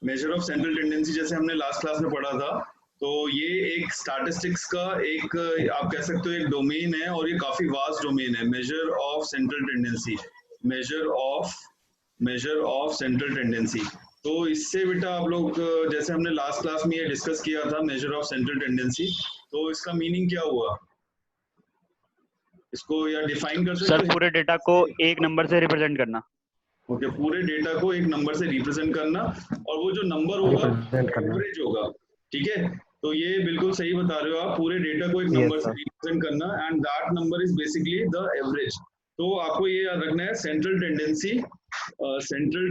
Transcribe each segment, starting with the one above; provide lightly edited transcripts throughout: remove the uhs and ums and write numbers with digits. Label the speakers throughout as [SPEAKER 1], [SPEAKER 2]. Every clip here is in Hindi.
[SPEAKER 1] मेजर ऑफ सेंट्रल टेंडेंसी जैसे हमने लास्ट क्लास में पढ़ा था, तो ये एक स्टैटिस्टिक्स का एक आप कह सकते हो एक डोमेन है, और ये काफी वास्ट डोमेन है। Major of central tendency, major of central tendency. तो इससे बेटा आप लोग जैसे हमने लास्ट क्लास में ये डिस्कस किया था मेजर ऑफ सेंट्रल टेंडेंसी, तो इसका मीनिंग क्या हुआ, इसको या डिफाइन कर सकते
[SPEAKER 2] सर
[SPEAKER 1] हो?
[SPEAKER 2] पूरे डेटा को एक नंबर से रिप्रेजेंट करना।
[SPEAKER 1] ओके, पूरे डेटा को एक नंबर से रिप्रेजेंट करना, और वो जो नंबर होगा एवरेज होगा। ठीक है, तो ये बिल्कुल सही बता रहे हो आप, पूरे डेटा को एक नंबर से रिप्रेजेंट करना, and that number is basically the average. तो आपको ये याद रखना है, central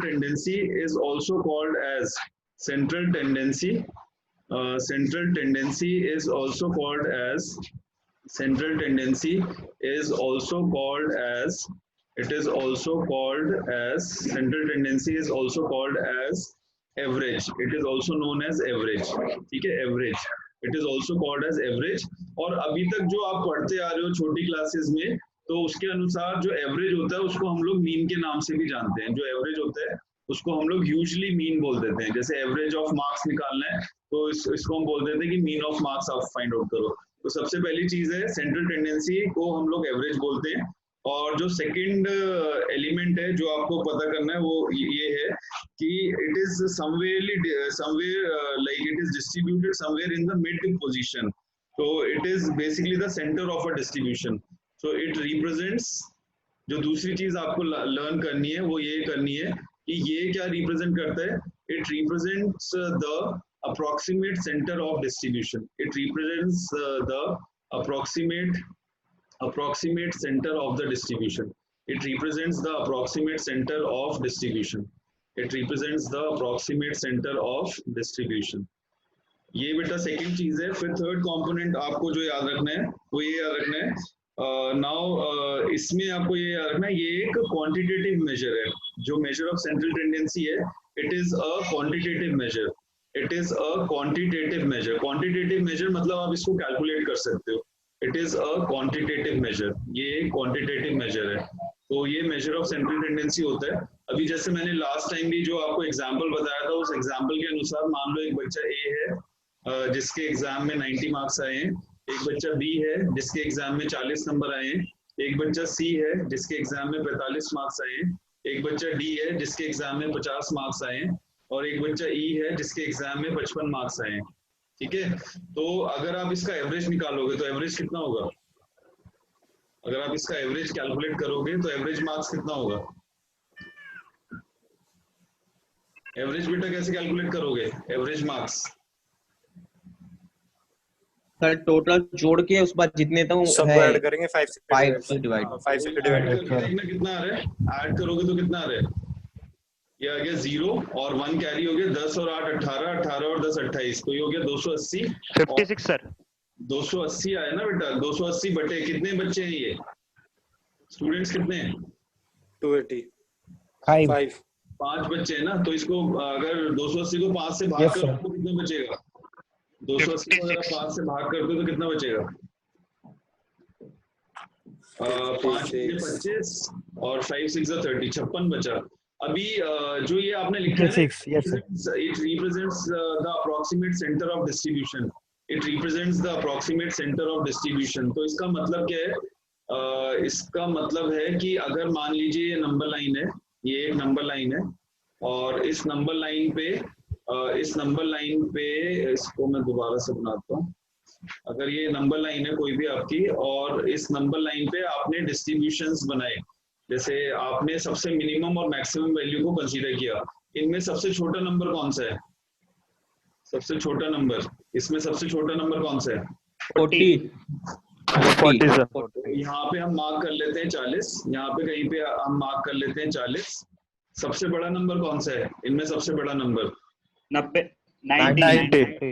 [SPEAKER 1] tendency is also called as central tendency is also called as central tendency is also called as it is also called as central tendency is also called as average. It is also known as average. ठीक है, average, it is also called as average। और अभी तक जो आप पढ़ते आ रहे हो छोटी क्लासेस में, तो उसके अनुसार जो एवरेज होता है उसको हम लोग मीन के नाम से भी जानते हैं। जो एवरेज होता है उसको हम लोग यूजुअली मीन बोल देते हैं। जैसे एवरेज ऑफ मार्क्स निकालना है, तो इसको हम बोल देते हैं कि मीन ऑफ मार्क्स आप फाइंड आउट करो। तो सबसे पहली चीज है, सेंट्रल टेंडेंसी को हम लोग एवरेज बोलते हैं। और जो सेकंड एलिमेंट है जो आपको पता करना है वो ये है कि it is somewhere like it is distributed somewhere in the mid position. तो it is basically the centre of a distribution. So it represents, जो दूसरी चीज आपको लर्न करनी है वो ये करनी है कि ये क्या रिप्रेजेंट करता है। It represents the approximate center of distribution. It represents the approximate center of the distribution. It represents the approximate center of distribution. It represents the approximate center of distribution. ये बेटा सेकंड चीज है। फिर थर्ड कंपोनेंट आपको जो याद रखना है वो ये याद रखना है नाउ इसमें आपको ये याद रखना है, ये एक क्वांटिटेटिव मेजर है। जो मेजर ऑफ सेंट्रल टेंडेंसी है, it is a quantitative measure. It is a quantitative measure. Quantitative measure मतलब आप इसको कैलकुलेट कर सकते हो। It is a quantitative measure, ये क्वांटिटेटिव मेजर है। तो ये मेजर ऑफ सेंट्रल टेंडेंसी होता है। अभी जैसे मैंने लास्ट टाइम भी जो आपको एग्जांपल बताया था, उस एग्जांपल के अनुसार मान लो एक बच्चा ए है जिसके एग्जाम में 90 मार्क्स आए हैं, एक बच्चा बी है जिसके एग्जाम में 40 नंबर आए हैं, एक बच्चा सी है जिसके एग्जाम में 45 मार्क्स आए हैं, एक बच्चा डी है जिसके एग्जाम में 50 मार्क्स आए हैं, और एक बच्चा ई है जिसके एग्जाम में 55 मार्क्स आए हैं। ठीक है, तो अगर आप इसका एवरेज निकालोगे तो एवरेज कितना होगा? अगर आप इसका एवरेज कैलकुलेट करोगे तो एवरेज मार्क्स कितना होगा? एवरेज बेटा कैसे कैलकुलेट करोगे एवरेज मार्क्स?
[SPEAKER 3] सर टोटल जोड़ के उस बाद जितने तो
[SPEAKER 4] सब
[SPEAKER 3] है
[SPEAKER 4] ऐड करेंगे 5 से डिवाइड। 5 से डिवाइड
[SPEAKER 1] देखना कितना आ रहा है, ऐड करोगे तो कितना आ रहा है? ये आ गया 0 और 1 कैरी हो गया, 10 और 8 18, 18 और 10 28, तो ये हो गया 280।
[SPEAKER 2] 56 सर।
[SPEAKER 1] 280 आया ना बेटा, 280 बटे कितने बच्चे हैं ये स्टूडेंट्स कितने हैं?
[SPEAKER 4] 280 5
[SPEAKER 1] 5 बच्चे हैं ना। तो इसको अगर 280 को 5 से भाग करो तो कितना बचेगा? 280 को अगर 5 से भाग करते हो तो कितना बचेगा? 5 25 और 5 6 30, 56 बचा। अभी जो ये आपने लिखा है, it represents the approximate centre of distribution. It represents the approximate centre of distribution. तो इसका मतलब क्या है? इसका मतलब है कि अगर मान लीजिए ये नंबर लाइन है, ये एक नंबर लाइन है, और इस नंबर लाइन पे इसको मैं दोबारा से बनाता हूँ। अगर ये नंबर लाइन है कोई भी आपकी, और इस नंबर लाइन पे आपने डिस्ट्रीब्यूशंस बनाए, जैसे आपने सबसे मिनिमम और मैक्सिमम वैल्यू को कंसीडर किया, इनमें सबसे छोटा नंबर कौन सा है? सबसे छोटा नंबर, इसमें सबसे छोटा नंबर कौन सा है?
[SPEAKER 3] 40।
[SPEAKER 1] यहाँ पे हम मार्क कर लेते हैं 40, यहाँ पे कहीं पे हम मार्क कर लेते हैं 40। सबसे बड़ा नंबर कौन सा है इनमें? सबसे बड़ा नंबर
[SPEAKER 2] 90।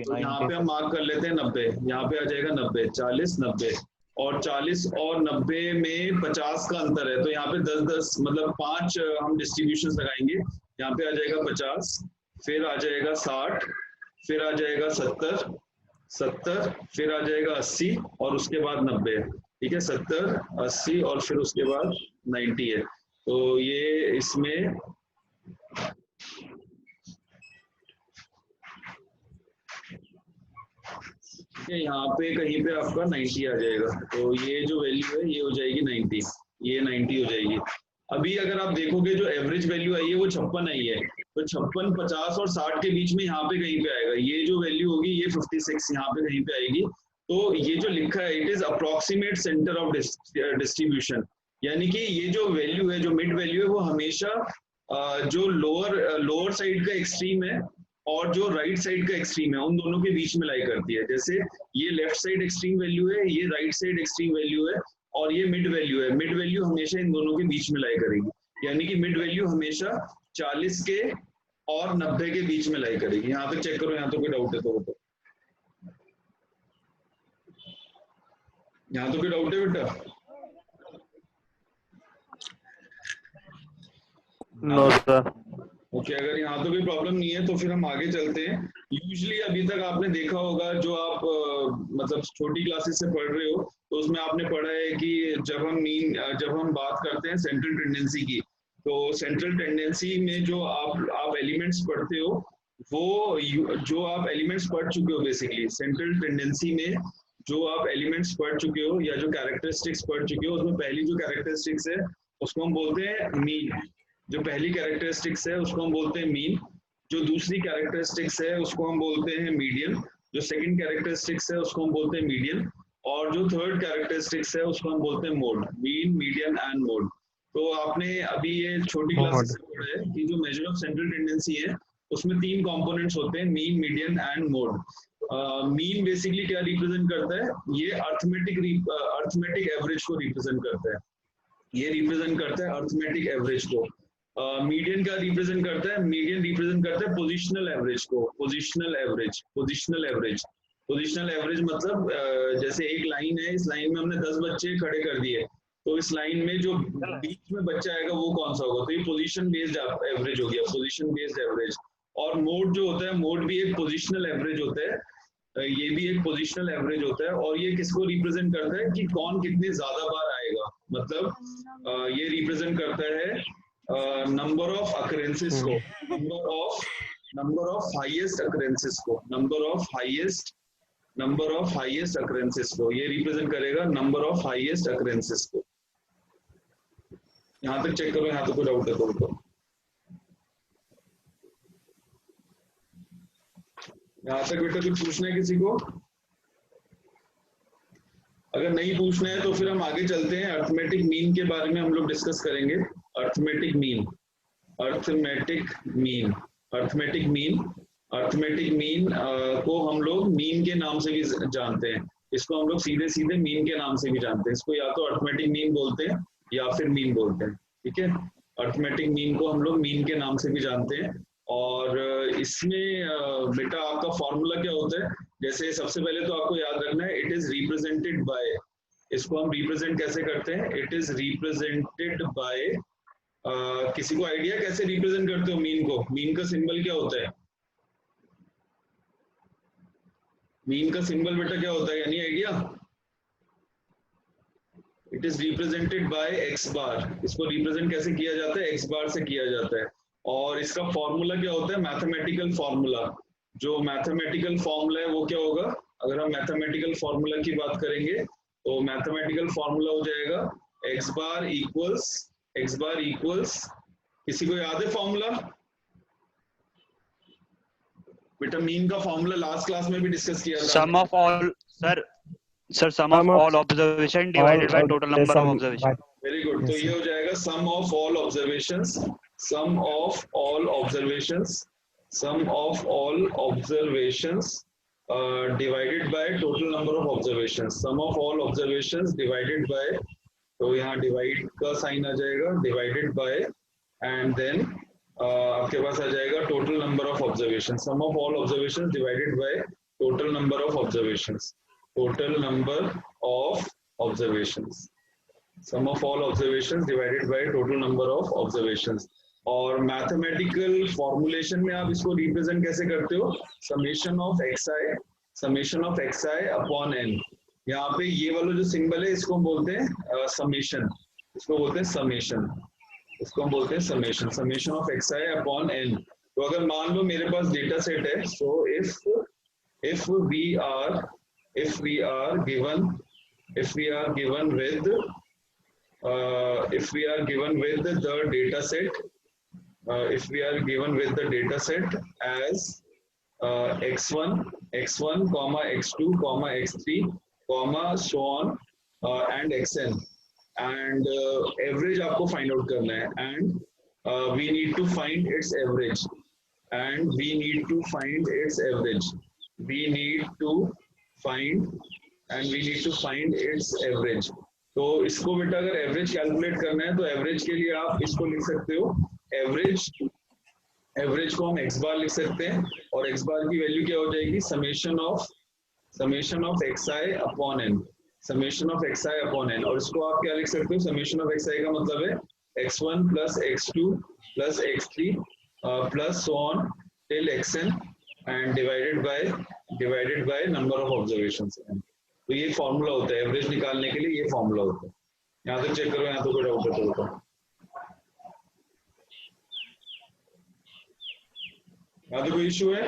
[SPEAKER 1] तो यहाँ पे हम मार्क कर लेते हैं 90, यहाँ पे आ जाएगा 90, 40 90, और 40 और 90 में 50 का अंतर है, तो यहाँ पे 10-10 मतलब 5 हम डिस्ट्रीब्यूशन लगाएंगे। यहाँ पे आ जाएगा 50, फिर आ जाएगा 60, फिर आ जाएगा 70, फिर आ जाएगा 80 और उसके बाद 90। ठीक है, 70 80 और फिर उसके बाद 90 है। तो ये इसमें ठीक है, यहाँ पे कहीं पे आपका 90 आ जाएगा, तो ये जो वैल्यू है ये हो जाएगी 90, ये 90 हो जाएगी। अभी अगर आप देखोगे जो एवरेज वैल्यू आई है वो 56 आई है, तो 56, 50 और 60 के बीच में यहाँ पे कहीं पे आएगा, ये जो वैल्यू होगी ये 56 यहाँ पे कहीं पे आएगी। तो ये जो लिखा है it is approximate centre of distribution, यानी कि ये जो वैल्यू है, जो मिड वैल्यू है, वो हमेशा जो लोअर साइड का एक्सट्रीम है और जो राइट साइड का एक्सट्रीम है उन दोनों के बीच में लाई करती है। जैसे ये लेफ्ट साइड एक्सट्रीम वैल्यू है, ये राइट साइड एक्सट्रीम वैल्यू है, और ये मिड वैल्यू है। मिड वैल्यू हमेशा इन दोनों के बीच में लाई करेगी, यानी कि मिड वैल्यू हमेशा 40 के और 90 के बीच में लाई करेगी। यहाँ तक चेक करो, यहाँ तो कोई डाउट है तो यहाँ तो कोई डाउट है बेटा?
[SPEAKER 2] No sir.
[SPEAKER 1] ओके, अगर यहाँ तो कोई प्रॉब्लम नहीं है तो फिर हम आगे चलते हैं। यूजुअली अभी तक आपने देखा होगा, जो आप मतलब छोटी क्लासेस से पढ़ रहे हो, तो उसमें आपने पढ़ा है कि जब हम बात करते हैं सेंट्रल टेंडेंसी की, तो सेंट्रल टेंडेंसी में जो आप एलिमेंट्स पढ़ते हो, वो जो आप एलिमेंट्स पढ़ चुके हो, बेसिकली सेंट्रल टेंडेंसी में जो आप एलिमेंट्स पढ़ चुके हो या जो कैरेक्टरिस्टिक्स पढ़ चुके हो, उसमें पहली जो कैरेक्टरिस्टिक्स है उसको हम बोलते हैं मीन। जो पहली कैरेक्टरिस्टिक्स है उसको हम बोलते हैं मीन। जो दूसरी कैरेक्टरिस्टिक्स है उसको हम बोलते हैं मीडियन। जो सेकंड कैरेक्टरिस्टिक्स है उसको हम बोलते हैं मीडियन। और जो थर्ड कैरेक्टरिस्टिक्स है उसको हम बोलते हैं mode. Mean, median and mode. तो आपने अभी ये छोटी क्लास से पढ़ा है कि जो मेजर ऑफ सेंट्रल टेंडेंसी है उसमें 3 कंपोनेंट्स होते हैं, mean, median and mode. Mean basically क्या रिप्रेजेंट करता है? ये अर्थमेटिक एवरेज को रिप्रेजेंट करता है। ये रिप्रेजेंट करता है अर्थमेटिक एवरेज को। मीडियन क्या रिप्रेजेंट करता है? मीडियन रिप्रेजेंट करता है पोजिशनल एवरेज को। पोजिशनल एवरेज मतलब जैसे एक लाइन है, इस लाइन में हमने 10 बच्चे खड़े कर दिए, तो इस लाइन में जो बीच में बच्चा आएगा वो कौन सा होगा? तो ये पोजीशन बेस्ड एवरेज हो गया, पोजीशन बेस्ड एवरेज। और मोड जो होता है, मोड भी एक पोजिशनल एवरेज होता है, ये भी एक पोजिशनल एवरेज होता है। और ये किसको रिप्रेजेंट करता है कि कौन कितने ज्यादा बार आएगा, मतलब ये रिप्रेजेंट करता है नंबर ऑफ अकरेंसेस को, नंबर ऑफ हाईएस्ट अकरेंसेस को, नंबर ऑफ हाईएस्ट अकरेंसेस को। ये रिप्रेजेंट करेगा नंबर ऑफ हाईएस्ट अकरेंसेस को। यहाँ तक चेक करो, यहाँ तो कोई डाउट है तो यहाँ तक बेटा कुछ पूछना है किसी को? अगर नहीं पूछना है तो फिर हम आगे चलते हैं। अर्थमेटिक मीन के बारे में हम लोग डिस्कस करेंगे। अर्थमेटिक मीन को हम लोग मीन के नाम से भी जानते हैं। इसको हम लोग सीधे सीधे मीन के नाम से भी जानते हैं। इसको या तो अर्थमेटिक मीन बोलते हैं या फिर मीन बोलते हैं, ठीक है। अर्थमेटिक मीन को हम लोग मीन के नाम से भी जानते हैं। और इसमें बेटा आपका फॉर्मूला क्या होता है? जैसे सबसे पहले तो आपको याद रखना है, इट इज रिप्रेजेंटेड बाय। इसको हम रिप्रेजेंट कैसे करते हैं? It is represented bye. किसी को आइडिया कैसे रिप्रेजेंट करते हो मीन को? मीन का सिंबल क्या होता है? मीन का सिंबल बेटा क्या होता है? यानी idea? It is represented by X bar. इसको रिप्रेजेंट कैसे किया जाता है? एक्स बार से किया जाता है। और इसका फॉर्मूला क्या होता है? Mathematical formula. जो मैथमेटिकल फॉर्मूला है वो क्या होगा? अगर हम मैथमेटिकल फॉर्मूला की बात करेंगे तो मैथमेटिकल फॉर्मूला हो जाएगा एक्स बार इक्वल्स, किसी को याद है फॉर्मूला? बेटा मीन का फॉर्मूला लास्ट क्लास में भी डिस्कस किया था।
[SPEAKER 2] Sum of all sum of all observation divided by total number of observation.
[SPEAKER 1] Very good. तो ये हो जाएगा sum of all observations divided by total number of observations. Sum of all observations divided by, तो यहाँ divide का साइन आ जाएगा, divided by, and then आपके पास आ जाएगा total number of observations. Sum of all observations divided by total number of observations. Sum of all observations divided by total number of observations. और मैथमेटिकल फॉर्मुलेशन में आप इसको रिप्रेजेंट कैसे करते हो? Summation of xi upon n। यहाँ पे ये वाला जो सिंबल है इसको हम बोलते हैं समेशन। इसको बोलते हैं summation of xi upon n। तो अगर मान लो मेरे पास डेटा सेट है, so if we are if we are given with the data set, if we are given with the data set as x1, comma x2, comma x3, comma so on and xn, and average आपको find out करना है, and we need to find its average, and we need to find its average, we need to find its average. तो इसको बेटा अगर एवरेज कैलकुलेट करना है तो एवरेज के लिए आप इसको लिख सकते हो, एवरेज को हम x बार लिख सकते हैं, और x बार की वैल्यू क्या हो जाएगी, summation of xi upon n, summation of xi upon n, और इसको आप क्या लिख सकते हो, समेशन ऑफ xi का मतलब है x1 plus x2 plus x3 plus so on till xn and divided by number of observations. तो ये फॉर्मूला होता है एवरेज निकालने के लिए, ये फॉर्मूला होता है। यहाँ तक चेक करो, यहाँ तो कोई डाउट है तो यहाँ तो कोई इश्यू है,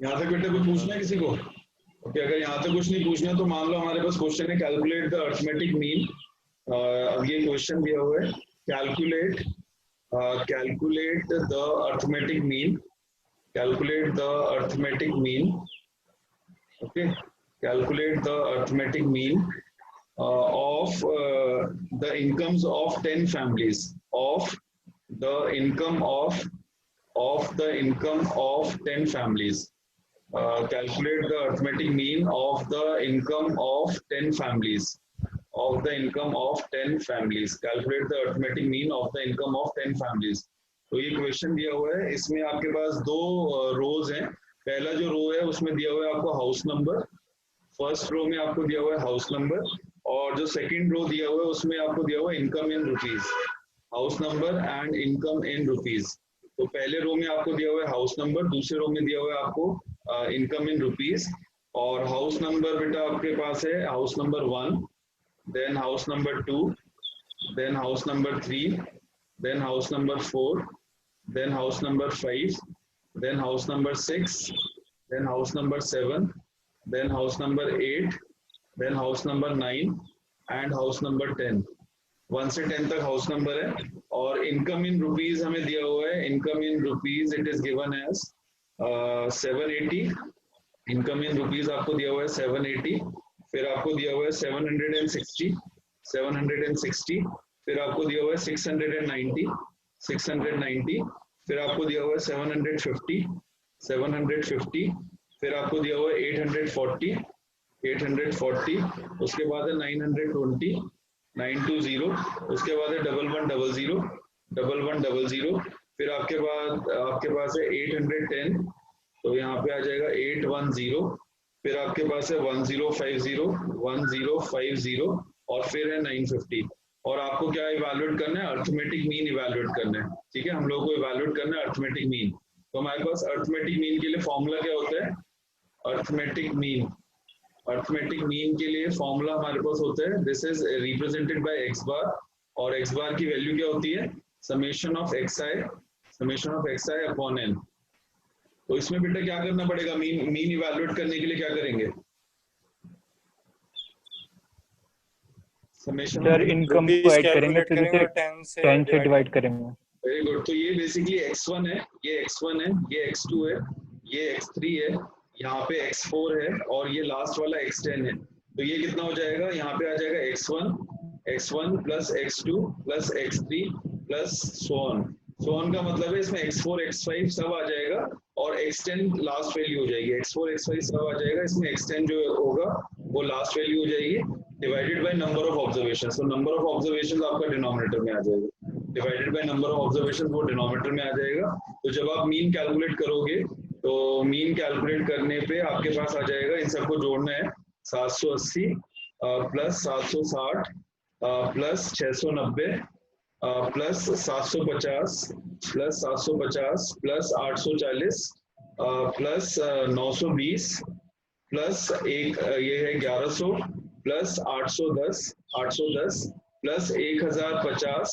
[SPEAKER 1] यहाँ तक बेटा कुछ पूछना है किसी को? ओके, अगर यहाँ तक कुछ नहीं पूछना तो मान लो हमारे पास क्वेश्चन है कैलकुलेट द अर्थमेटिक मीन। अब ये क्वेश्चन दिया हुआ है calculate the arithmetic mean, calculate the arithmetic mean, okay, calculate the arithmetic mean of the incomes of 10 families, of the income of 10 families, calculate the arithmetic mean of the income of 10 families, calculate the arithmetic mean of the income of 10 families। तो ये क्वेश्चन दिया हुआ है, इसमें आपके पास दो रोज हैं। पहला जो रो है उसमें दिया हुआ है आपको हाउस नंबर, फर्स्ट रो में आपको दिया हुआ है हाउस नंबर, और जो सेकंड रो दिया हुआ है उसमें आपको दिया हुआ है income in rupees, house number and income in rupees. तो पहले रो में आपको दिया हुआ है हाउस नंबर, दूसरे रो में दिया हुआ है आपको इनकम इन रुपीज। और हाउस नंबर बेटा आपके पास है house number 1, then house number 2, then house number 3, then house number 4, then house number 5, then house number 6, then house number 7, then house number 8, then house number 9 and house number 10। 1 से 10 तक हाउस नंबर है, और इनकम इन रुपीज हमें दिया हुआ है, income in rupees it is given as 780, income in rupees आपको दिया हुआ है 780, फिर आपको दिया हुआ है 760, फिर आपको दिया हुआ है 690, फिर आपको दिया हुआ है 750, फिर आपको दिया हुआ है 840, उसके बाद है 920, 920, उसके बाद है 1100, फिर आपके पास है 810, तो यहाँ पे आ जाएगा 810, फिर आपके पास है 1050, और फिर है 950। और आपको क्या इवैल्यूएट करना है, अर्थमेटिक मीन इवैल्यूएट करना है, ठीक है, हम लोगों को इवैल्यूएट करना है अर्थमेटिक मीन। तो हमारे पास अर्थमेटिक मीन के लिए फॉर्मूला क्या होता है, अर्थमेटिक मीन के लिए फॉर्मूला हमारे पास होता है, this is represented by X bar, और एक्स बार की वैल्यू क्या होती है, summation of xi upon n। तो इसमें बेटा क्या करना पड़ेगा, मीन इवैल्यूएट करने के लिए क्या करेंगे,
[SPEAKER 5] सर इनकम को ऐड करेंगे, फिर इसे 10 से डिवाइड करेंगे।
[SPEAKER 1] Very good. तो ये बेसिकली x1 है, ये x1 है, ये x2 है, ये x3 है, यहाँ पे x4 है, और ये लास्ट वाला x10 है। तो ये कितना हो जाएगा, यहाँ पे आ जाएगा x1 plus x2 plus x3 plus so on का मतलब है इसमें x4 x5 सब आ जाएगा, और x10 लास्ट वैल्यू हो जाएगी, x4 x5 सब आ जाएगा, इसमें x10 जो होगा वो लास्ट वैल्यू हो जाएगी, divided by number of observations. तो नंबर ऑफ ऑब्जर्वेशंस आपका डिनोमिनेटर में आ जाएगा, divided by number of observations वो डिनोमिनेटर में आ जाएगा। तो जब आप मीन कैलकुलेट करोगे तो मीन कैलकुलेट करने पे आपके पास आ जाएगा, इन सबको जोड़ना है, 780 plus 760 plus 690 plus 750 plus 840 plus 920 plus एक ये है 1100 प्लस 810 प्लस 1050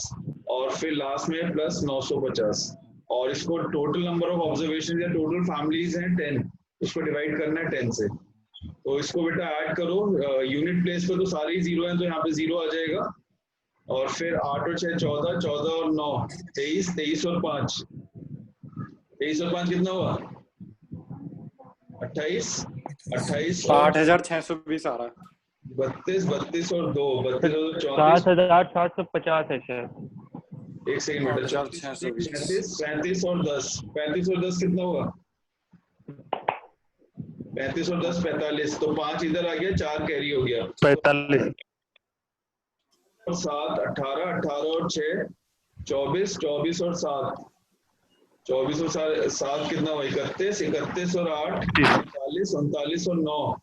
[SPEAKER 1] और फिर लास्ट में प्लस 950। और इसको टोटल नंबर ऑफ ऑब्जर्वेशन या टोटल फैमिलीज हैं 10, उसको डिवाइड करना है 10 से। तो इसको बेटा ऐड करो, यूनिट प्लेस पे तो सारे ही 0 हैं तो यहाँ पे 0 आ जाएगा। और फिर 8 और 6 14, 14 और 9 23, 23 और 5 23 और 5 कितना हुआ? 28, 28
[SPEAKER 4] 8620 आ रहा है।
[SPEAKER 1] 32, 32 और 2 32 और 34,
[SPEAKER 5] 7750 है शायद।
[SPEAKER 1] एक सेकंड बेटा, 35 और 10, 35 और 10 कितना हुआ? 35 और 10 45, तो 5 इधर आ गया, 4 कैरी हो गया,
[SPEAKER 2] 45
[SPEAKER 1] और 7 18, 18 और 6 24, 24 और 7 24 और 7 कितना हुआ? 31, 31 और 8 39, 39 और 9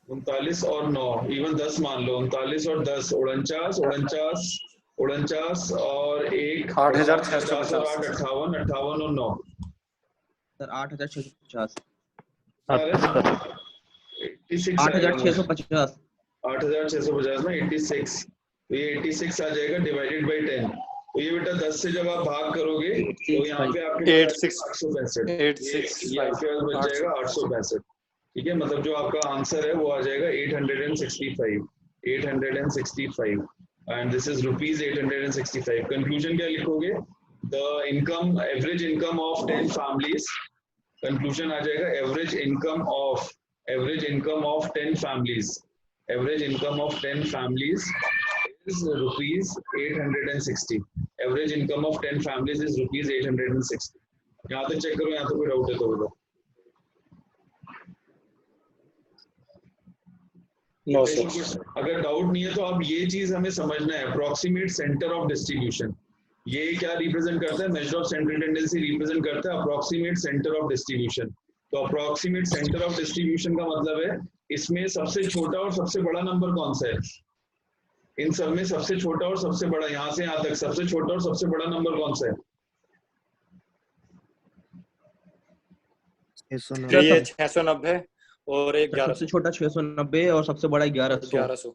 [SPEAKER 1] 39 और 9, इवन 10 मान लो, 39 और 10 49, 49 49 और 1
[SPEAKER 4] 8650
[SPEAKER 1] और 8 58, 58 और 9
[SPEAKER 3] सर 8650
[SPEAKER 1] 86
[SPEAKER 3] 8650
[SPEAKER 1] 8650 ना 86, तो ये 86 आ जाएगा डिवाइडेड बाय 10। तो ये बेटा 10 से जब आप भाग करोगे तो यहाँ पे आपके 865 ये आपके पास बच जाएगा 865। ठीक है, मतलब जो आपका आंसर है वो आ जाएगा 865 and this is rupees 865। Conclusion क्या लिखोगे? The income, average income of 10 families, conclusion आ जाएगा average income of 10 families, average income of 10 families is rupees 860. Average income of 10 families is rupees 860. यहाँ तक चेक करो, यहाँ तो कोई डाउट है तो बताओ।
[SPEAKER 4] नो सर,
[SPEAKER 1] अगर डाउट नहीं है तो अब ये चीज हमें समझना है, अप्रोक्सीमेट सेंटर ऑफ डिस्ट्रीब्यूशन, ये क्या रिप्रेजेंट करता है? Major of central tendency represent करता है अप्रोक्सीमेट सेंटर ऑफ डिस्ट्रीब्यूशन। तो अप्रोक्सीमेट सेंटर ऑफ डिस्ट्रीब्यूशन का मतलब है इसमें सबसे छोटा और सबसे बड़ा नंबर कौन सा है? इन सब में सबसे छोटा और सबसे बड़ा, यहां से यहां तक सबसे छोटा और सबसे बड़ा नंबर कौन सा है?
[SPEAKER 4] ये 690 और एक 1100।
[SPEAKER 3] सबसे छोटा 690 और सबसे बड़ा 1100।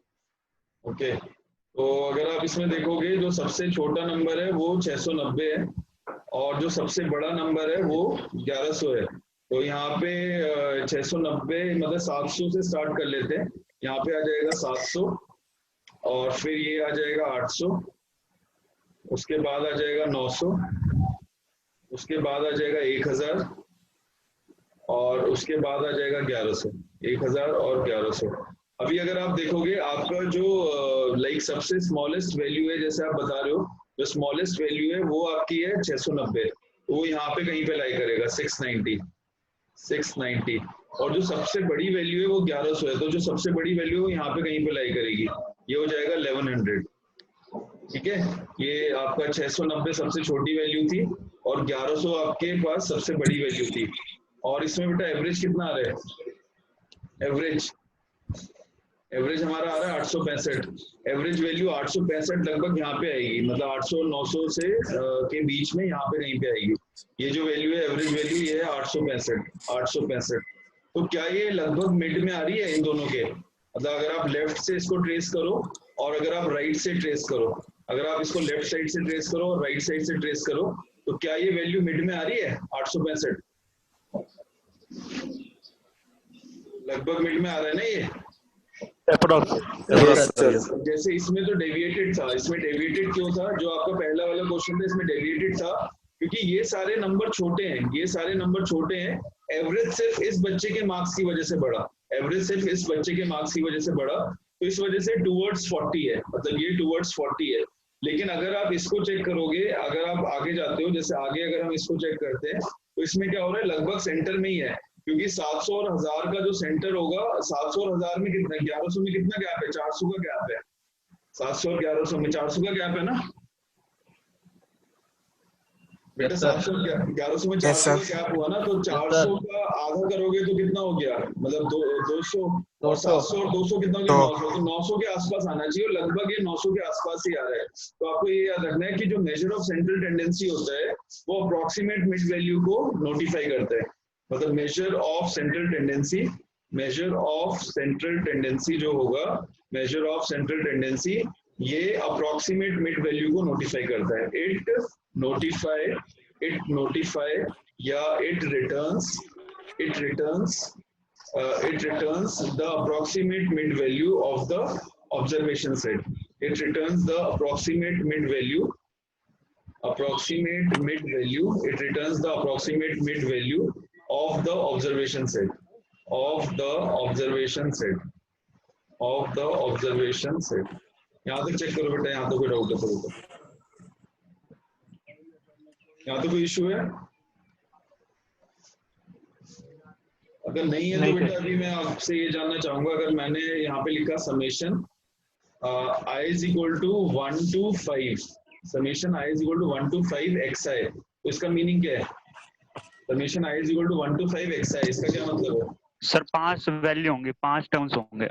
[SPEAKER 1] ओके, तो अगर आप इसमें देखोगे जो सबसे छोटा नंबर है वो 690 है और जो सबसे बड़ा नंबर है वो 1100 है। तो यहाँ पे 690 मतलब 700 से स्टार्ट कर लेते हैं, यहाँ पे आ जाएगा 700 और फिर ये आ जाएगा 800, उसके बाद आ जाएगा 900, उसके बाद आ जाएगा 1000 और उसके बाद आ जाएगा 1100, 1000 और 1100। अभी अगर आप देखोगे आपका जो लाइक सबसे स्मॉलेस्ट वैल्यू है, जैसे आप बता रहे हो जो स्मॉलेस्ट वैल्यू है वो आपकी है 690, तो वो यहाँ पे कहीं पे लाई करेगा 690 और जो सबसे बड़ी वैल्यू है वो 1100 है, तो जो सबसे बड़ी वैल्यू है वो यहाँ पे कहीं पे लाई करेगी, ये हो जाएगा 1100। ठीक है, ये आपका 690 सबसे छोटी वैल्यू थी और 1100 आपके पास सबसे बड़ी वैल्यू थी। और इसमें बेटा एवरेज कितना आ रहा है? एवरेज हमारा आ रहा है 865, एवरेज वैल्यू 865 लगभग यहाँ पे आएगी, मतलब 800 और 900 से के बीच में यहाँ पे कहीं पे आएगी। ये जो वैल्यू है एवरेज वैल्यू ये है 865। तो क्या ये लगभग मिड में आ रही है इन दोनों के? मतलब अगर आप लेफ्ट से इसको ट्रेस करो और अगर आप राइट से ट्रेस करो, अगर आप इसको लेफ्ट साइड से ट्रेस करो और राइट साइड से ट्रेस करो, तो क्या ये वैल्यू मिड में आ रही है 865? लगभग मिड में आ रहा है ना ये? जैसे इसमें तो डेविएटेड था, इसमें डेविएटेड क्यों था? जो आपका पहला वाला क्वेश्चन था इसमें डेविएटेड था क्योंकि ये सारे नंबर छोटे हैं, ये सारे नंबर छोटे हैं। एवरेज सिर्फ इस बच्चे के मार्क्स की वजह से बढ़ा, एवरेज सिर्फ इस बच्चे के मार्क्स की वजह से बढ़ा, तो इस वजह से टूवर्ड्स 40 है, मतलब ये टूवर्ड्स 40 है। लेकिन अगर आप इसको चेक करोगे, अगर आप आगे जाते हो, जैसे आगे अगर हम इसको चेक करते हैं तो इसमें क्या हो रहा है, लगभग सेंटर में ही है, क्योंकि 700 और 1000 का जो सेंटर होगा, 700 और 1000 में कितना, 1100 में कितना गैप है? 400 का गैप है। 700 और 1100 में 400 का गैप है ना बेटा? 700 और 1100 में 400 का गैप हुआ ना, तो 400 का आधा करोगे तो कितना हो गया, मतलब 200 और 700 और 200 कितना हो गया? 900। तो 900 के आसपास आना चाहिए और लगभग ये 900 के आसपास ही आ रहा है। तो आपको ये याद रखना है कि जो मेजर ऑफ सेंट्रल टेंडेंसी होता है वो अप्रोक्सीमेट मिड वैल्यू को नोटिफाई करता है, मतलब major of central tendency, major of central tendency जो होगा, मेजर ऑफ सेंट्रल टेंडेंसी ये अप्रोक्सीमेट मिड वैल्यू को नोटिफाई करता है। इट नोटिफाई it notify या it returns the approximate mid value of the observation set. It returns the approximate mid value. It returns the approximate mid value of the observation set. यहाँ तक चेक करो बेटा, यहाँ तो कोई डाउट है तो यहाँ तो कोई इशू है? अगर नहीं है तो बेटा अभी मैं आपसे ये जानना चाहूंगा, अगर मैंने यहाँ पे लिखा summation I is equal to 1 to 5, summation I is equal to 1 to 5 xi, तो इसका मीनिंग क्या है? Summation I is equal to 1 to 5 xi, इसका क्या मतलब है?
[SPEAKER 2] सर 5 वैल्यू होंगे, 5 टर्म्स होंगे।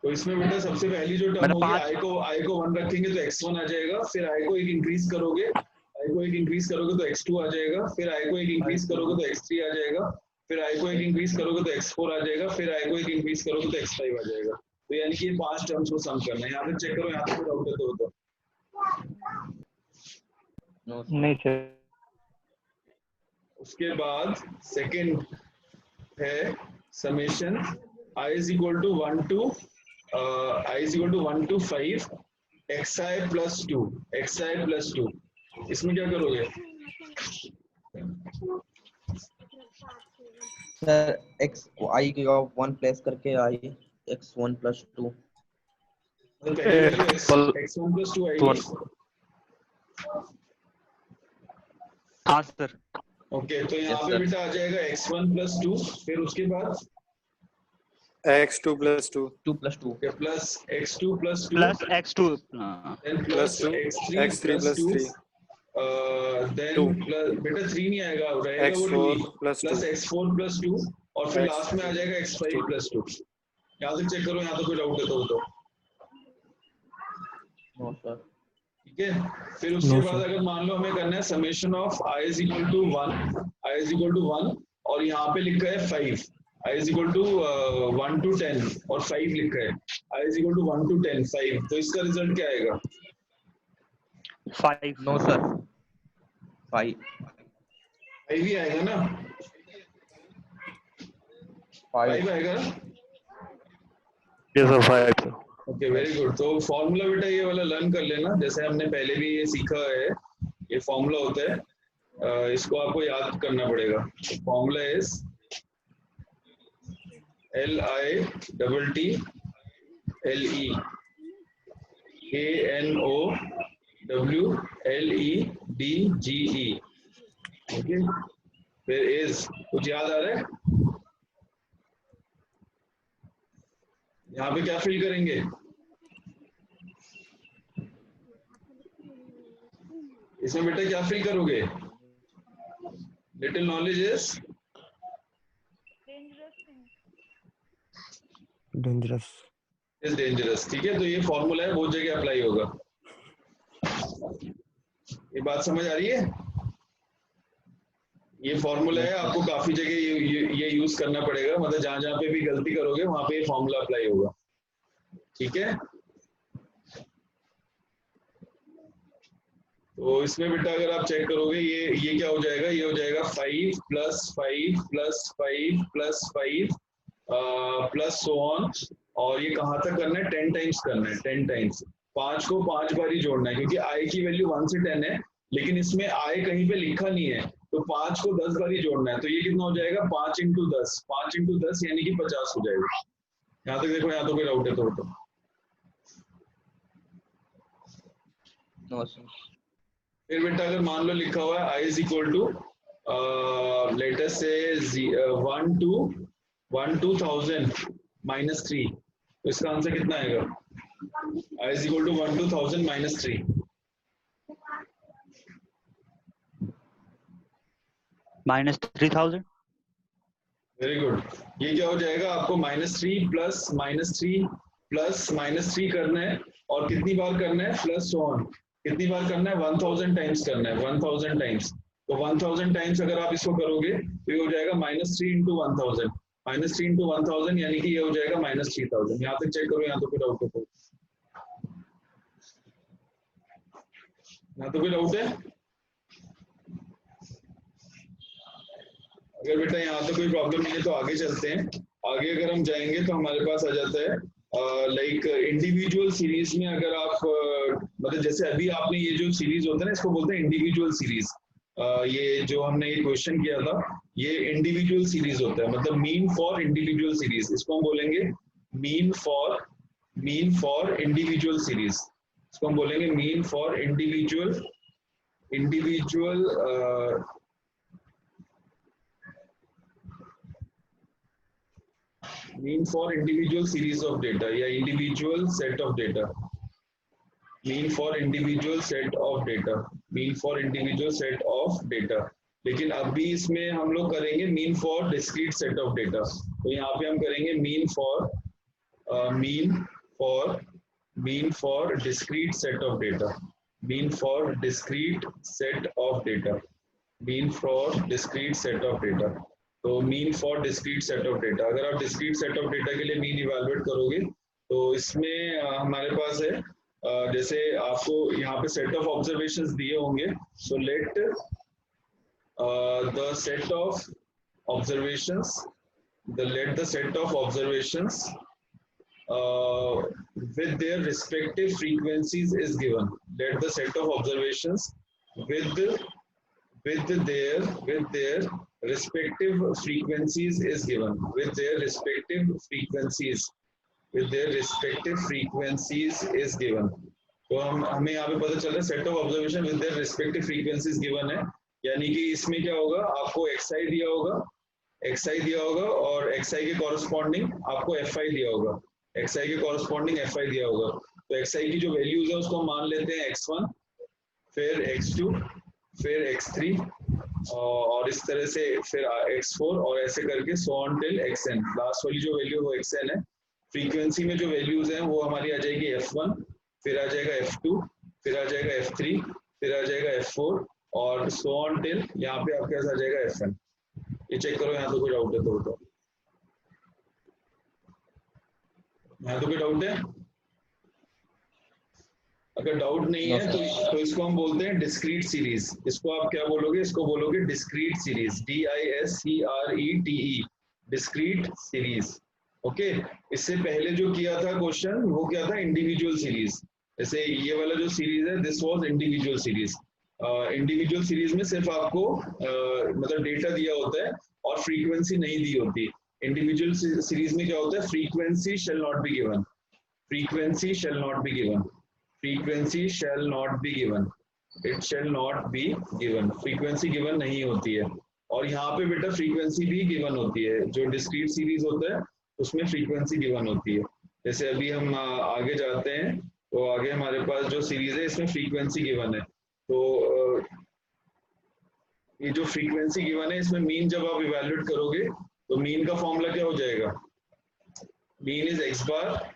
[SPEAKER 1] तो इसमें बेटा सबसे पहली जो टर्म होगी I को 1 रखेंगे तो x1 आ जाएगा, फिर I को एक इंक्रीज करोगे तो x2 आ जाएगा, फिर I को एक इंक्रीज करोगे तो x3 आ जाएगा, फिर I को एक इंक्रीज करोगे तो x4 आ जाएगा, फिर I को एक इंक्रीज करोगे तो x5 आ जाएगा। तो यानी कि ये 5 टर्म्स को सम करना है। यहाँ पे चेक करो, यहाँ पे डाउट है तो
[SPEAKER 5] नहीं सर।
[SPEAKER 1] उसके बाद सेकंड है summation I is equal to 1 to 5 xi plus 2, इसमें क्या करोगे?
[SPEAKER 3] सर x I की 1 प्लेस करके I x1 plus 2,
[SPEAKER 1] x1 plus 2 आएगी।
[SPEAKER 2] हाँ सर।
[SPEAKER 1] ओके, तो यहाँ पे बेटा आ जाएगा x1 plus 2, फिर उसके बाद
[SPEAKER 4] x2 plus 2
[SPEAKER 1] plus x2 plus 2
[SPEAKER 2] plus x2
[SPEAKER 1] then plus x3 plus 2 then plus बेटा 3 नहीं आएगा, रहेगा वो 2 प्लस x4 plus 2 और फिर लास्ट में आ जाएगा x5 plus 2। यहाँ तक चेक करो, यहाँ तो कोई डाउट है तो ठीक है। फिर उसके बाद अगर मान लो हमें करना है summation of I is equal to 1 और यहाँ पे लिखा है 5, I is equal to 1 to 10 और 5 लिखा है, I is equal to 1 to 10 5, तो इसका रिजल्ट क्या आएगा?
[SPEAKER 2] 5।
[SPEAKER 3] नो सर 5
[SPEAKER 1] ही आएगा ना, 5 आएगा।
[SPEAKER 2] Yes sir 5।
[SPEAKER 1] Okay, very good. तो फॉर्मूला बेटा ये वाला लर्न कर लेना, जैसे हमने पहले भी ये सीखा है, ये फॉर्मूला होता है, इसको आपको याद करना पड़ेगा। Formula is LITT LEANOWLEDGE। Okay, फिर इज, कुछ याद आ रहा है? यहाँ पे क्या फिल करेंगे? इसमें बेटा क्या फिल करोगे? Little knowledge is dangerous. ठीक है, तो ये फॉर्मूला है, बहुत जगह अप्लाई होगा। ये बात समझ आ रही है? ये फॉर्मूला है, आपको काफी जगह ये यूज करना पड़ेगा, मतलब जहां जहां पे भी गलती करोगे वहां पे ये फॉर्मूला अप्लाई होगा। ठीक है, तो इसमें बेटा अगर आप चेक करोगे ये क्या हो जाएगा? ये हो जाएगा 5 plus 5 plus 5 plus 5 plus so on, और ये कहाँ तक करना है? 10 टाइम्स करना है, 10 टाइम्स। 5 को 5 बार ही जोड़ना है, क्योंकि i की वैल्यू 1 से 10 है, लेकिन इसमें i कहीं पे लिखा नहीं है, तो 5 को 10 बार ही जोड़ना है। तो ये कितना हो जाएगा? 5 into 10, 5 into 10 यानी कि 50 हो जाएगा। यहाँ तक देखो, यहाँ तो कोई डाउट है तो फिर बेटा अगर मान लो लिखा हुआ है i is equal to let us say 1 to 1000 minus 3, तो इसका आंसर कितना आएगा? i is equal to 1 to 1000 minus 3।
[SPEAKER 2] Minus 3000।
[SPEAKER 1] Very good. ये क्या हो जाएगा? आपको -3 प्लस -3 प्लस -3 करना है, और कितनी बार करना है? प्लस ऑन कितनी बार करना है? 1000 टाइम्स करना है, 1000 टाइम्स। तो 1000 टाइम्स अगर आप इसको करोगे तो ये हो जाएगा -3 into 1000, -3 into 1000 यानी कि ये हो जाएगा -3000। यहाँ तक चेक करो, यहाँ तो कोई डाउट है? यहाँ तो कोई डाउट है? अगर बेटा यहाँ तो कोई प्रॉब्लम नहीं है तो आगे चलते हैं। आगे अगर हम जाएंगे तो हमारे पास आ जाता है लाइक इंडिविजुअल सीरीज में अगर आप मतलब जैसे अभी आपने ये जो सीरीज होता है ना इसको बोलते हैं इंडिविजुअल सीरीज। ये जो हमने ये क्वेश्चन किया था ये इंडिविजुअल सीरीज होता है, मतलब मीन फॉर इंडिविजुअल सीरीज, इसको हम बोलेंगे मीन फॉर इंडिविजुअल सीरीज, इसको हम बोलेंगे mean for individual mean for individual series of data या individual set of data, mean for individual set of data, mean for individual set of data। लेकिन अभी इसमें हम लोग करेंगे mean for discrete set of data। तो यहाँ पे हम करेंगे mean for discrete set of data, mean for discrete set of data, mean for discrete set of data। तो mean for discrete set of data, अगर आप डिस्क्रीट सेट ऑफ डेटा के लिए मीन इवैल्यूएट करोगे तो इसमें हमारे पास है जैसे आपको यहाँ पे सेट ऑफ ऑब्जर्वेशंस दिए होंगे, so let the set of observations with their respective frequencies is given, let the set of observations with their respective frequencies is given, with their respective frequencies is given। तो हमें यहाँ पे पता चल रहा है set of observation with their respective frequencies given है, यानी कि इसमें क्या होगा, आपको xi दिया होगा और xi के कॉरस्पॉन्डिंग आपको fi दिया होगा, xi के कॉरस्पॉन्डिंग fi दिया होगा। तो xi की जो वैल्यूज है उसको हम मान लेते हैं x1 फिर x2 फिर x3 और इस तरह से फिर x4 और ऐसे करके so on till xn, last वाली जो वैल्यू वो xn है। फ्रीक्वेंसी में जो वैल्यूज हैं वो हमारी आ जाएगी f1 फिर आ जाएगा f2 फिर आ जाएगा f3 फिर आ जाएगा f4 और सो ऑन टिल यहाँ पे आपके पास आ जाएगा fn। ये चेक करो यहाँ तो कोई डाउट है तो बताओ, यहाँ तो कोई डाउट है? अगर डाउट नहीं है तो इसको हम बोलते हैं डिस्क्रीट सीरीज। इसको आप क्या बोलोगे, इसको बोलोगे discrete series, DISCRETE, discrete series. Okay, इससे पहले जो किया था क्वेश्चन वो क्या था, इंडिविजुअल सीरीज। जैसे ये वाला जो सीरीज है this was individual series. Individual series में सिर्फ आपको मतलब डेटा दिया होता है और फ्रीक्वेंसी नहीं दी होती। इंडिविजुअल सीरीज में क्या होता है, frequency shall not be given, frequency shall not be given, frequency shall not be given, it shall not be given, frequency given नहीं होती है। और यहाँ पे बेटा फ्रीक्वेंसी भी गिवन होती है, जो डिस्क्रीट सीरीज होता है उसमें फ्रीक्वेंसी गिवन होती है। जैसे अभी हम आगे जाते हैं तो आगे हमारे पास जो सीरीज है इसमें फ्रीक्वेंसी गिवन है। तो ये जो फ्रीक्वेंसी गिवन है इसमें मीन जब आप इवैल्यूएट करोगे तो मीन का फॉर्मूला क्या हो जाएगा, मीन इज x बार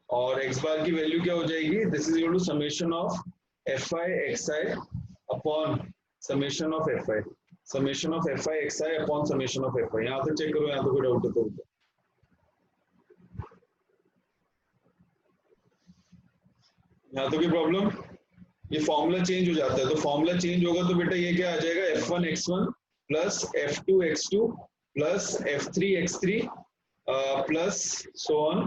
[SPEAKER 1] और x बार की वैल्यू क्या हो जाएगी, this is equal to summation of fi xi upon summation of fi, summation of fi xi upon summation of fi। यहाँ से चेक करो, यहाँ तो कोई डाउट है तो यहाँ तो कोई प्रॉब्लम, ये फॉर्मूला चेंज हो जाता है। तो फॉर्मूला चेंज होगा तो बेटा ये क्या आ जाएगा, f1 x1 plus f2 x2 plus f3 x3 plus so on,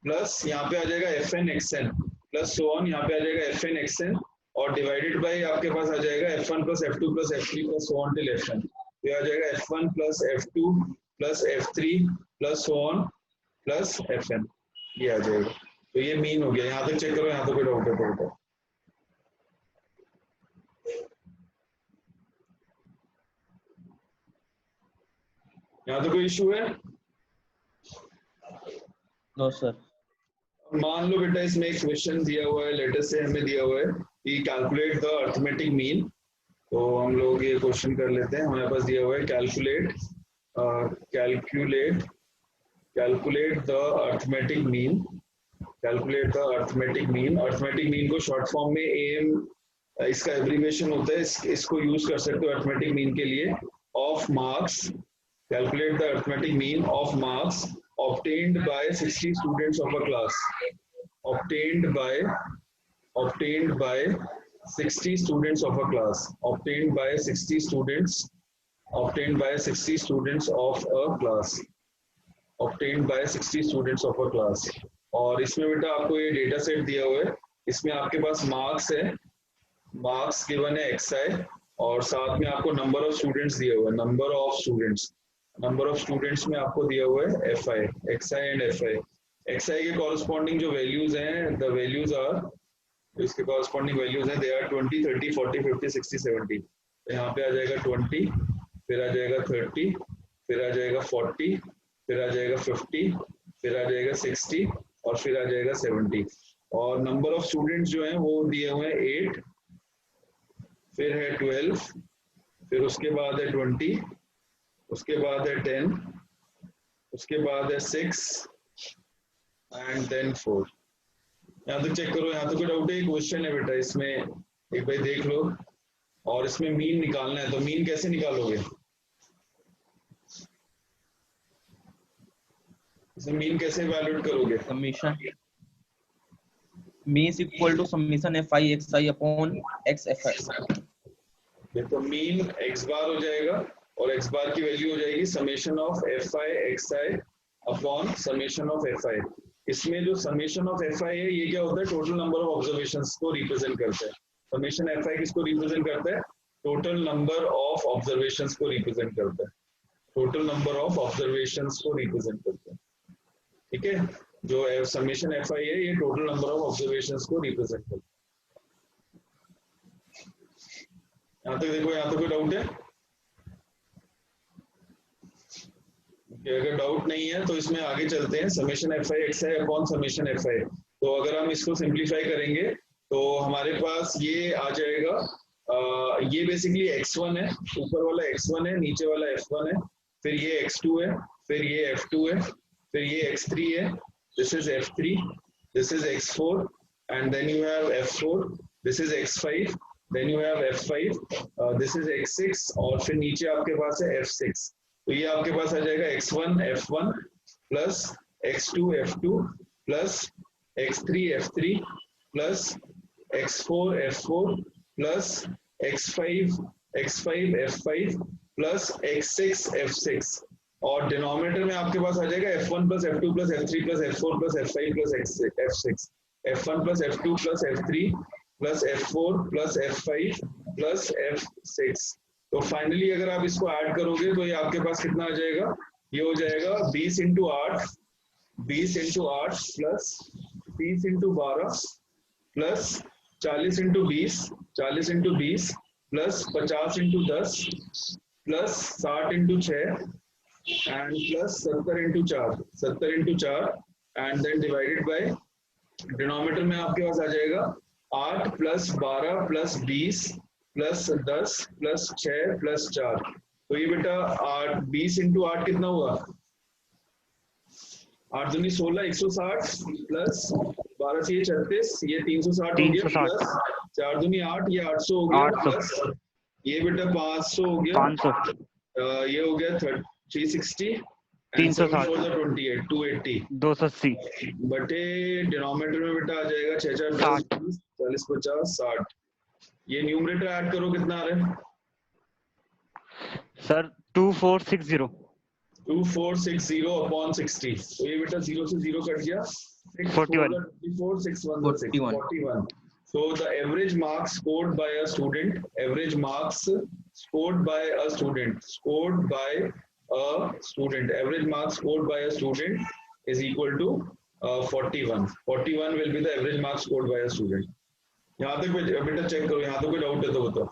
[SPEAKER 1] plus यहाँ पे आ जाएगा fn xn plus so on, यहाँ पे आ जाएगा fn xn और डिवाइडेड बाय आपके पास आ जाएगा f1 plus f2 plus f3 plus so on till fn। ये आ जाएगा f1 plus f2 plus f3 plus so on plus fn, ये आ जाएगा। तो ये मीन हो गया। यहाँ तक चेक करो, यहाँ तो कोई डाउट है तो बताओ, यहाँ तो कोई इशू है?
[SPEAKER 3] No sir.
[SPEAKER 1] मान लो बेटा इसमें एक क्वेश्चन दिया हुआ है, लेटर से हमें दिया हुआ है कि कैलकुलेट द अर्थमेटिक मीन। तो हम लोग ये क्वेश्चन कर लेते हैं, हमारे पास दिया हुआ है calculate the arithmetic mean, calculate the arithmetic mean. Arithmetic mean को शॉर्ट फॉर्म में एम इसका एब्रीविएशन होता है, इसको यूज कर सकते हो अर्थमेटिक मीन के लिए। Of marks, calculate the arithmetic mean of marks obtained by 60 students of a class, obtained by 60 students of a class, obtained by 60 students obtained by 60 students of a class, obtained by 60 students of a class. और इसमें बेटा आपको ये डेटा सेट दिया हुआ है, इसमें आपके पास मार्क्स है, मार्क्स गिवन है xi, और साथ में आपको नंबर ऑफ स्टूडेंट्स दिया हुआ है, number of students, number of students में आपको दिया हुआ है fi, xi and fi. xi के कॉरस्पॉन्डिंग जो वैल्यूज हैं, द वैल्यूज आर, इसके कॉरस्पॉन्डिंग वैल्यूज हैं, दे आर 20, 30, 40, 50, 60, 70. तो यहाँ पे आ जाएगा 20, फिर आ जाएगा 30, फिर आ जाएगा 40, फिर आ जाएगा 50, फिर आ जाएगा 60 और फिर आ जाएगा 70. और नंबर ऑफ स्टूडेंट्स जो हैं वो दिए हुए हैं 8, फिर है 12, फिर उसके बाद है 20, उसके बाद है 10, उसके बाद है 6 एंड देन 4. यहाँ तक चेक करो, यहाँ तक कोई डाउट है? क्वेश्चन है बेटा इसमें, एक भाई देख लो. और इसमें मीन निकालना है, तो मीन कैसे निकालोगे? इसमें मीन कैसे वैल्यूएट करोगे?
[SPEAKER 3] Summation mean is equal to summation fi xi upon x fi.
[SPEAKER 1] देखो मीन x बार हो जाएगा और x बार की वैल्यू हो जाएगी summation of fi xi upon summation of fi. इसमें जो समेशन ऑफ fi है ये क्या होता है? टोटल नंबर ऑफ ऑब्जर्वेशंस को रिप्रेजेंट करता है. समेशन fi किसको रिप्रेजेंट करता है? टोटल नंबर ऑफ ऑब्जर्वेशंस को रिप्रेजेंट करता है. टोटल नंबर ऑफ ऑब्जर्वेशंस को रिप्रेजेंट करता है. ठीक है, जो समेशन fi है ये टोटल नंबर ऑफ ऑब्जर्वेशंस को रिप्रेजेंट करता है. यहाँ तक देखो, यहाँ तक कोई डाउट है? अगर डाउट नहीं है तो इसमें आगे चलते हैं. Summation fi xi upon summation fi. तो अगर हम इसको सिंप्लीफाई करेंगे तो हमारे पास ये आ जाएगा, ये बेसिकली x1 है, ऊपर वाला x1 है, नीचे वाला f1 है, फिर ये x2 है, फिर ये f2 है, फिर ये x3 है, this is f3, this is x4, and then you have f4, this is x5, then you have f5, this is x6, और फिर नीचे आपके पास है f6. तो ये आपके पास आ जाएगा x1 f1 plus x2 f2 plus x3 f3 plus x4 f4 plus x5 f5 plus x6 f6. और डिनोमिनेटर में आपके पास आ जाएगा f1 plus f2 plus f3 plus f4 plus f5 plus f6, f1 plus f2 plus f3 plus f4 plus f5 plus f6. तो फाइनली अगर आप इसको ऐड करोगे तो ये आपके पास कितना आ जाएगा? ये हो जाएगा 20 into 8 plus 30 into 12 plus 40 into 20 plus 50 into 10 plus 60 into 6 and plus 70 into 4 and then divided by, denominator में आपके पास आ जाएगा 8 plus 12 plus 20 plus 10 plus 6 plus 4. तो ये बेटा 20 इंटू 8 कितना हुआ? 8 दूनी 16, 160 प्लस 12 से ये 36, ये 360 हो गया, प्लस 4 दूनी 8, ये 800 हो गया, प्लस ये बेटा 500 हो गया,
[SPEAKER 2] 500,
[SPEAKER 1] ये हो गया 360,
[SPEAKER 2] 360,
[SPEAKER 1] 280 बटे डिनोमिनेटर में बेटा आ जाएगा 6 4 10 40 50 60. ये न्यूमरेटर ऐड करो, कितना आ रहा है
[SPEAKER 2] सर? 2460.
[SPEAKER 1] 2460 अपॉन 60. तो ये बेटा 0 से 0 कट गया,
[SPEAKER 2] 41.
[SPEAKER 1] 41. So the average marks scored by a student, average marks scored by a student, average marks scored by a student is equal to 41. 41 will be the average marks scored by a student. यहाँ तक बेटा चेक करो, यहाँ तो कोई डाउट है तो बताओ.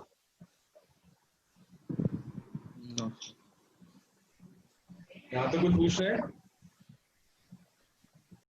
[SPEAKER 1] यहाँ तो कुछ पूछ रहे हैं?